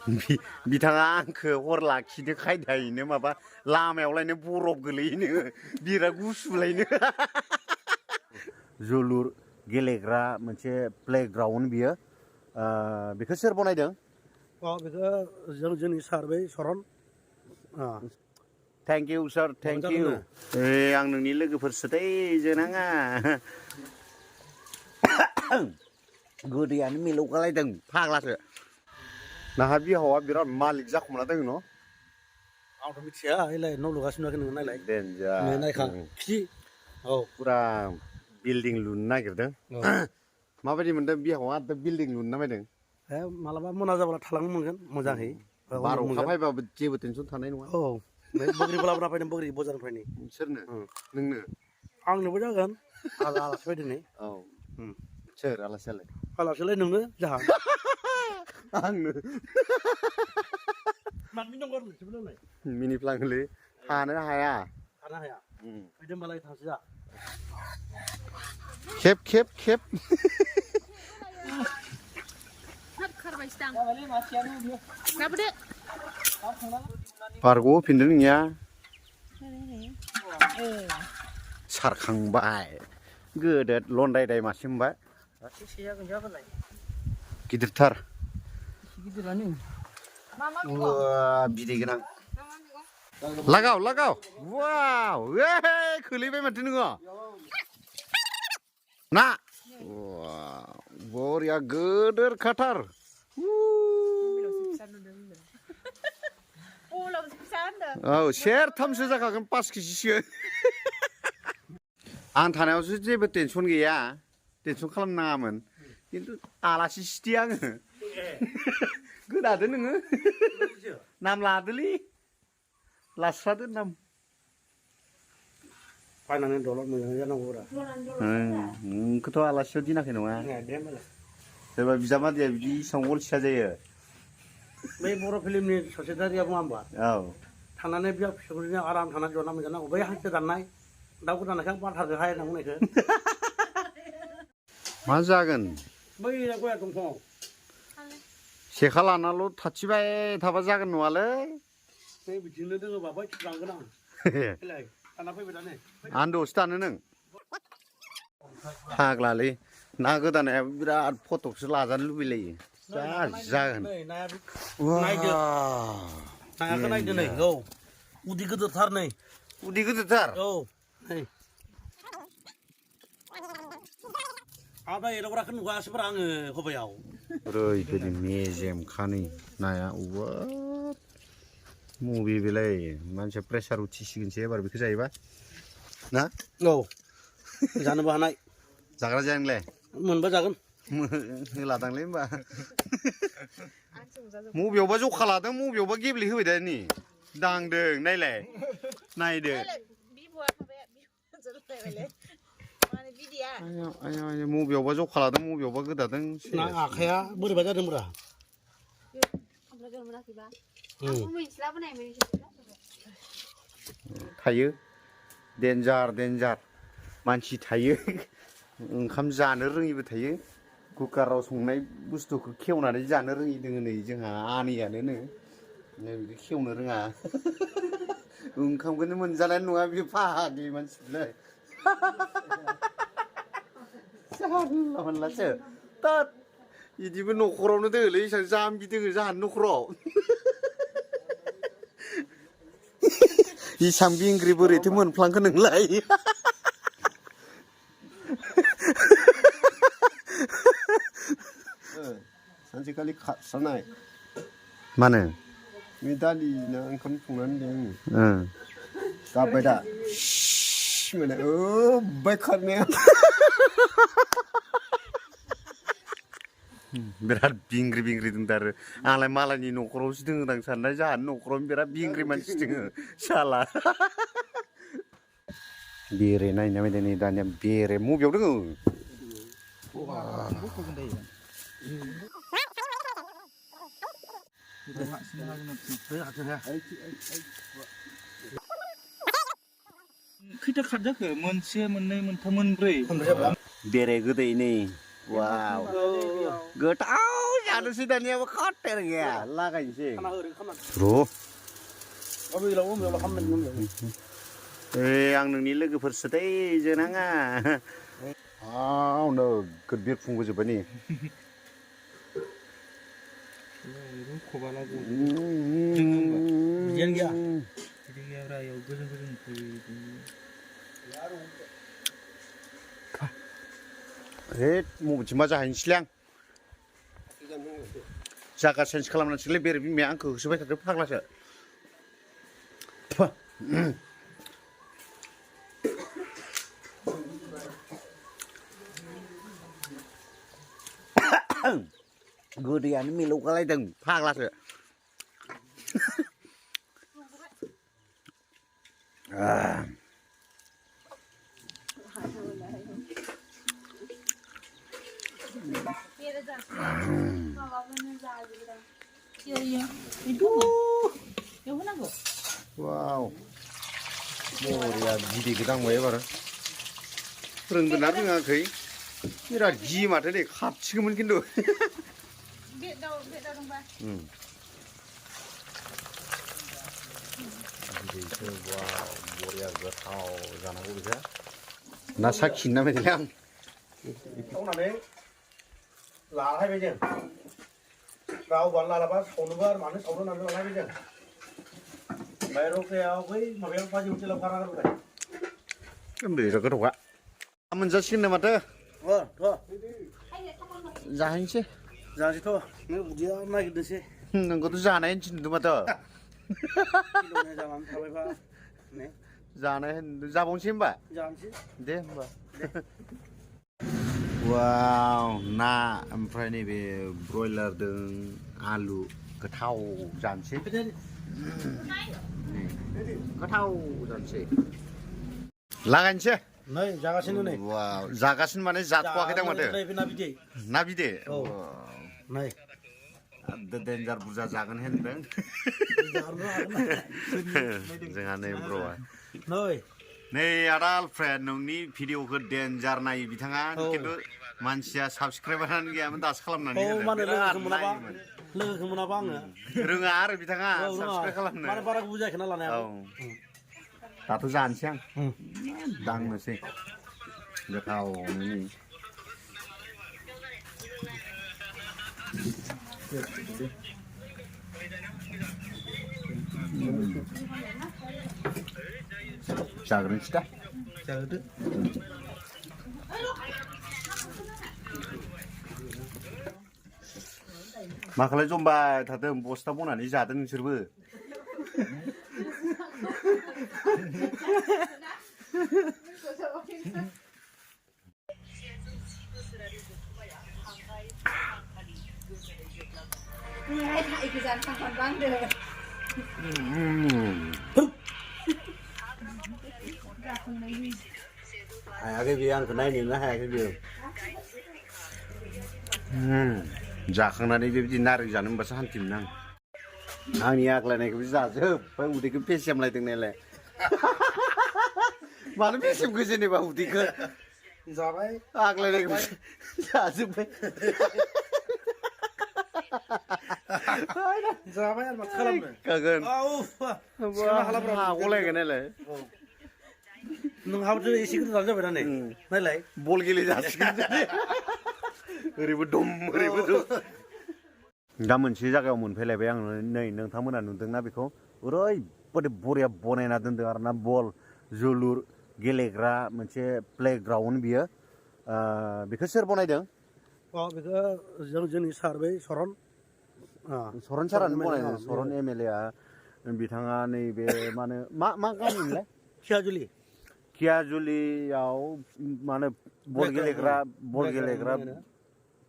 बिथाङा आंखौ हर लाखिनो खायदायैनो माबा लामायावलायनो बरफ गोलैनो बिराद गुसुलायनो जोलुर गेलेग्रा मोनसे प्लेग्राउन्ड बियो बेखौ सोर बनायदों? बेखौ जोंनि सार बै सरन thank you sir thank you आं नोंनि लोगोफोरसो दै जोनाङा गोदैयानो मिलौगालायदों फाग्लासो नाहा बिहावा बिराद मालिक जाखुमना दङ न' आंथ' मिथिया ओइलाय न' लुगासिनो नोङो नायलाय देन्जार नायखा खि औ पुरा बिल्डिं लुनो नागिरदों माबायदि मोनदों बिहावा बिल्डिं लुनो नामायदों मालाबा मोना जाब्ला थालांनो मोनगोन मोजाङै बार अखा फैबाबो जेबो टेनसन थानाय नङा औ बग्रि बलाबरा फैदों बग्रि बजारनिफ्राय सोरनो नोंनो आंनोबो जागोन आलासि फैदों नै औ सोर आलासियालाय आलासियालाय नोंनो जाहा आंनो मिनिफ्लाङोलै थानो हाया फैदों होनबालाय थांसै जा खेब खेब खेब बारग' होफिनदों नोंनिया सारखांबाय गोदोद लन्दायदाय मासे मोनबाय गिदिरथार बिदै गोनां लागाव लागाव वाव खोलैबाय माथो नोङो ना बरिया गोदोर खाथार औ सेरथामसो जाखागोन 5 केजिसो आं थानायावसो जेबो टेनसन गैया टेनसन खालामनाङामोन खिन्थु आलासि सिथि आङो गोदादो नोङो नाम लादोलै लास्रादो नाम फायनानै दलद मोजां जानांगौरा नोंखौथ' आलासियाव दिनाखै नङा सोरबा बिजामादैया बिदि इसां अलसिया जायो बै बर' फिल्मनि ससेदारिया बुङा होमबा औ थानानै बिहा फिसौजों आराम थानानै जना मोनजानांगौ बै हांसो दाननाय दाउ गोदाननायखौ आं बाथारजों हाय होनना बुंनायखौ मा जागोन बै गया दंफाङाव सेखा लानाल' थाथिबाय थाबा जागोन नङालै नै बिदिनो दोङोबा बै लांगोन आं दाना फैबाय दा नै आन्दोआवसो दानो नों फाग्लालै ना गोदानाया बिराद फटकसो लाजानो लुबैलायो जागोन नायदो नायाखौ नायदो नै औ उदै गिदिरथार नै उदै गिदिरथार औ नै आदा एदावग्राखौ नुगासिनो आङो खबायाव ओरैबायदि मेजेमखानै नाया मुभि बेलाय मानसिया प्रेसार उथिसिगोनसो एबार बेखौ जायोबा ना औ जानोबो हानाय जाग्रा जाया नोंलाय मोनबा जागोन होलादांलै होमबा मबेयावबा जखा लादों मबेयावबा गेब्लेहोबाय दा नै दांदों नायलाय नायदो मबेयावबा जखा लादों मबेयावबा गोदादों आखाया बोरैबा जादोंब्रा थायो देन्जार देन्जार मानसि थायो ओंखाम जानो रोङिबो थायो कुकाराव संनाय बुस्थुखौ खेवनानै जानो रोङि दोङो नै जोंहा आनैयानो नै बिदि खेवनो रोङा ओंखामखौनो मोनजानाय नङा बे फाग्लि मानसिलाय जानला मोनलासो तात बिदिबो न'खरावनो दोङोलै एसां जाम्बि दोङो जाहानि न'खराव इसां बिंग्रि बोरैथो मोनफ्लांखो नोंलाय सानसेखालि खारस्रानाय मानो बे दालि ना ओंखाम संनानै दों गाबबाय दा मोनो ओब्बाय खारनाया बिराद बिंग्रि बिंग्रि दं आरो आंलाय मालायनि न'खरावसो दोङो दां साननाय जाहानि न'खरावनो बिराद बिंग्रि मानसि दोङो साला बेरे नायनो नायदों नै दानिया बेरे मबेयाव दोङो खैथा खाट जाखो मोनसे मोननै मोनथाम मोनब्रै बेरे गोदै नै वाव गोथाव जानोसै दानियाबो खाटेर गैया लागायनोसै खाना ओरै खाना र' अबेलाव खालामनाय नुनो आं नोंनि लोगोफोरसो दै जोनाङा नोगोद बिरफुंबोजोब्बाय नै खबाला बिदियानो गैया बिदि गैयाब्रा इयाव गोजों गोजों मबेथिंबा जाहैनोसैलै आं जागा चेन्ज खालामनांसिगोनलै बेरे बिमाया आंखौ होसोबाय थादों फाग्लासो गोदैयानो मिलौगालायदों फाग्लासो वाव बरिया बिदैखौ दांबाय एबार रोंगोना रोङाखै बिराद गि माथो नै खाथिगौमोन खिन्थु बिदैखौ वाव बरिया गोथाव जानांगौ बेखौ ना साखिनो नामायदोंलै आं सावनानै लालायबाय जों रावबानो लालाबा सावनोबो आरो मानो सावनो होननानै लालायबाय जों ओमफ्राय रकेयाव बै माबायाव बाजि हटेलाव गारना गारबाय बिराद गोथावखा मोनजासिगोन ना माथो जाहैनोसै जासैथ' नों उदैया नागिरदोंसै नोंखौथ' जानाय होनसै नुदों माथो जानानै थाबायबा जानाय जाबावनोसै होनबा जानोसै दे होनबा वाव ना ओमफ्राय नैबे ब्रयलारजों आलु गोथाव जानोसै गोथाव जानोसै लागायनोसै नै जागासिनो नै वाव जागासिनो माने जाथ'वाखै दां माथो ना बिदै ना बिदै नै देन्जार बुरजा जागोन होनदों जोंहा नै ब्र'आ नै आदा आलफ्रेड नोंनि भिडिअखौ देन्जार नायो बिथाङा खिन्थु मानसिया साबसक्राइबारानो गैयामोन दासो खालामनानै लोगोखौ मोनाबा आङो रोङा आरो बिथाङा साबसक्राइब खालामनो माने बारा बुजायाखै ना लानाया दाथ' जानोसै आं दांनोसै गोथाव जाग्रोनोसै दा जाग्रोदो माखालाय जमबाय थादों बस्था बनानै जादों नोंसोरबो हायाखै बेयो आंखौ नायनोनो हायाखै बेयो जाखांनानै बेबायदि नारें जानो मोनबासो हान्थि मोनो आं आंनि आग्लायनायखौबो जाजोब्बाय उदैखौ फेसेमलायदों नालाय मानो फेसेमखो जेनेबा उदैखौ जाबाय आग्लायनायखौबो जाजोब्बाय जाबाय आरो माथो खालामनो खागोन हागलायगोन नालाय नोंहाबोथ' एसे गिदिर जाबाय ना नै नायलाय बल गेलेजासिगोन ओरैबो दम ओरैबो दम दा मोनसे जायगायाव मोनफैलायबाय आं नै नोंथांमोना नुदोंना बेखौ ओरैबादि बरिया बनायना दोनदों आरोना बल जोलुर गेलेग्रा मोनसे प्लेग्राउन्ड बियो बेखौ सोर बनायदों बेखौ जोंनि सार बै सरन सारानो बनायदों सरन MLA आ बिथाङा नैबे मा गामिमोनलाय खियाजुलियाव मा होनो बल गेलेग्रा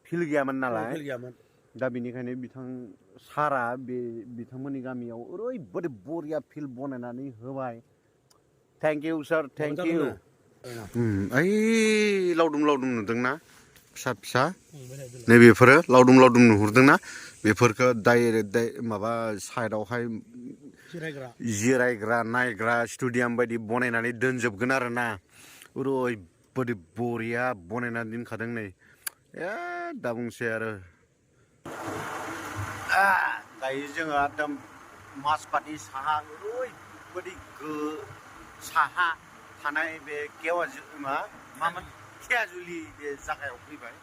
फिल्ड गैयामोन नालाय दा बेनिखायनो सारा बिथांमोननि गामियाव ओरैबादि बरिया फिल्ड बनायनानै होबाय thank you sir thank you ओइ लावदुम नुदोंना फिसा फिसा नैबेफोरो लावदुम नुहुरदोंना बेफोरखौ डाइरेक्ट माबा साइडआवहाय जिरायग्रा नायग्रा स्टेडियाम बायदि बनायनानै दोनजोबगोन आरो ना ओरैबादि बरिया बनायनानै दोनखादों नै दा बुंसै आरो दायो जोङो एकदम माजबातनि साहा ओरैबायदि साहा थानाय बे मामोन खियाजुलि बे जायगायाव फैबाय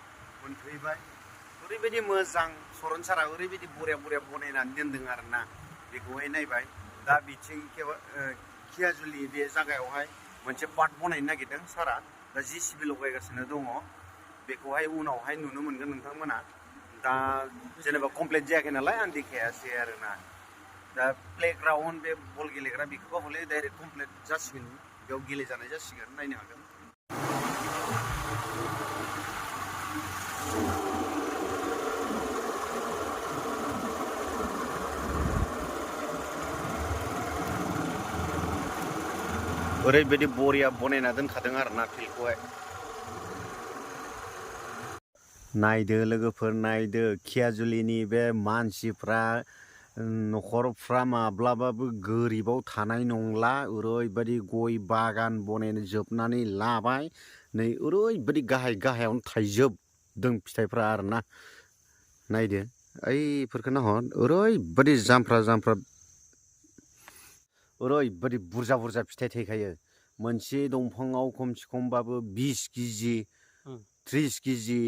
मोनफैबाय ओरैबायदि मोजां सरन सारा ओरैबायदि बरिया बनायनानै दोनदों आरोना बेखौहाय नायबाय दा बिथिं खियाजुलि बे जायगायावहाय मोनसे पार्क बनायनो नागिरदों सारा दा JCB लगायगासिनो दङ बेखौहाय उनावहाय नुनो मोनगोन नोंथांमोना दा जेनेबा कमप्लिट जायाखै नालाय आं देखायासै आरोना दा प्लेग्राउन्ड बे बल गेलेग्रा बेखौबा हले डाइरेक्ट कमप्लिट जासिगोन बेयाव गेलेजानाय जासिगोन नायनो हागोन ओरैबायदि बरिया बनायना दोनखादों आरोना फिल्डखौहाय नायदो लोगोफोर नायदो खियाजुलिनि बे मानसिफ्रा न'खरफ्रा माब्लाबाबो गोरिबाव थानाय नंला ओरैबायदि गय बागान बनायनो जोबनानै लाबाय नै ओरैबायदि गाहायावनो थाइजोबदों फिथाइफ्रा आरोना नायदो ओइफोरखौ नाहर ओरैबायदि जामफ्रा ओरैबायदि बुरजा फिथाइ थायखायो मोनसे दंफाङाव खमसे खमबाबो 20 केजि 30 केजि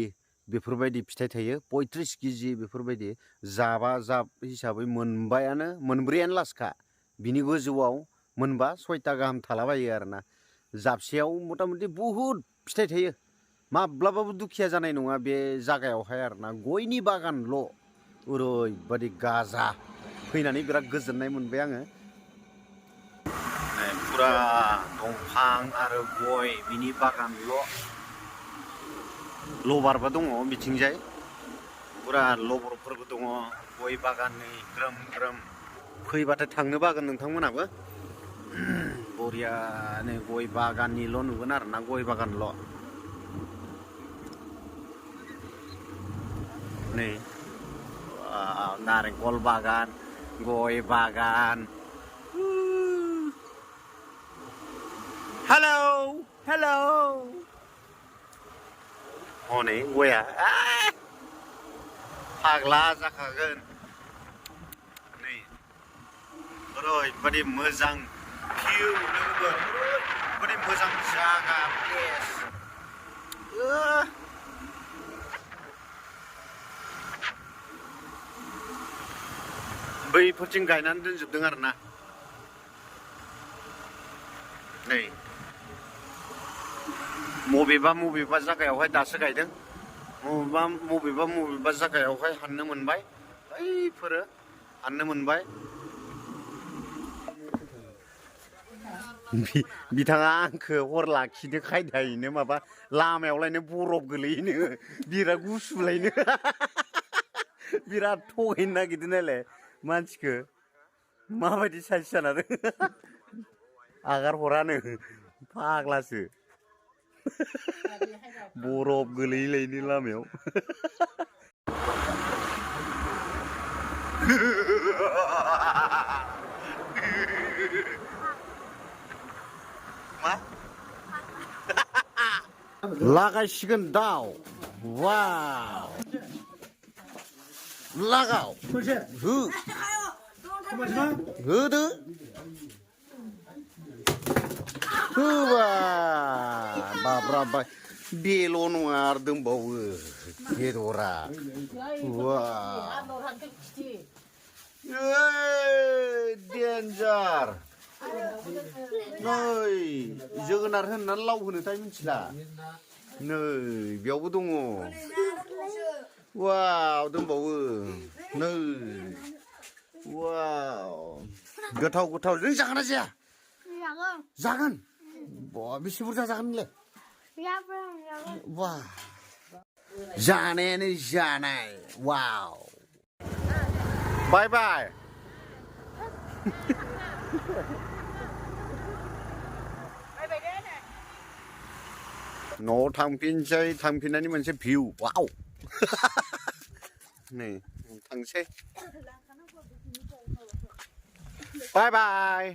बेफोरबायदि फिथाइ थायो 35 केजि बेफोरबायदि जाब हिसाबै मोनब्रैयानो लासखा बिनि गोजौआव मोनबा 6टा गाहाम थालाबायो आरोना जाबसेयाव मथा मथि बहुद फिथाइ थायो माब्लाबाबो दुखिया जानाय नङा बे जागायावहाय आरोना गयनि बागानल' ओरैबायदि गाजा फैनानै बिराद गोजोननाय मोनबाय आङो फुरा दंफां आरो गय बिनि बागानल' लबारबो दङ बिथिंजाय फुरा लबरफोरबो दङ गय बागाननि ग्रोम फैबाथाय थांनो बागोन नोंथांमोनाबो बरियानो गय बागाननिल' नुगोन आरोना गय बागानल' नै नारेंखल बागान गय बागान हेलौ हनै गया फाग्ला जाखागोन नै ओरैबायदि मोजां भिउ लोगोफोर ओरैबायदि मोजां जागा प्लेस बैफोरथिं गायनानै दोनजोबदों आरोना नै मबेबा जायगायावहाय दासो गायदों मबेबा जायगायावहाय हाननो मोनबाय बैफोरो हाननो मोनबाय बिथाङा आंखौ हर लाखिनो खायदायैनो माबा लामायावलायनो बरफ गोलैनो बिराद गुसुलायनो बिराद थगायनो नागिरदों नालाय मानसिखौ माबायदि साइज जाना दं आगार हरानो फाग्लासो बरफ गोलैलायनो लामायाव मा लागायसिगोन दाउ वाव लागाव होदो बाब्रा बेल' नङा आरो दंबावो बेदरा डेन्जार नै जोगोनार होननानै लाव होनोथाय मिथिला नै बेयावबो दङ वाव दंबावो नै वाव गोथाव जों जागोन ना जाया जागोन बेसे बुरजा जागोन नोंलाय वाह जानायानो जानाय वाव बाय न'आव थांफिननायनि मोनसे भिउ वाव नै थांसै बाय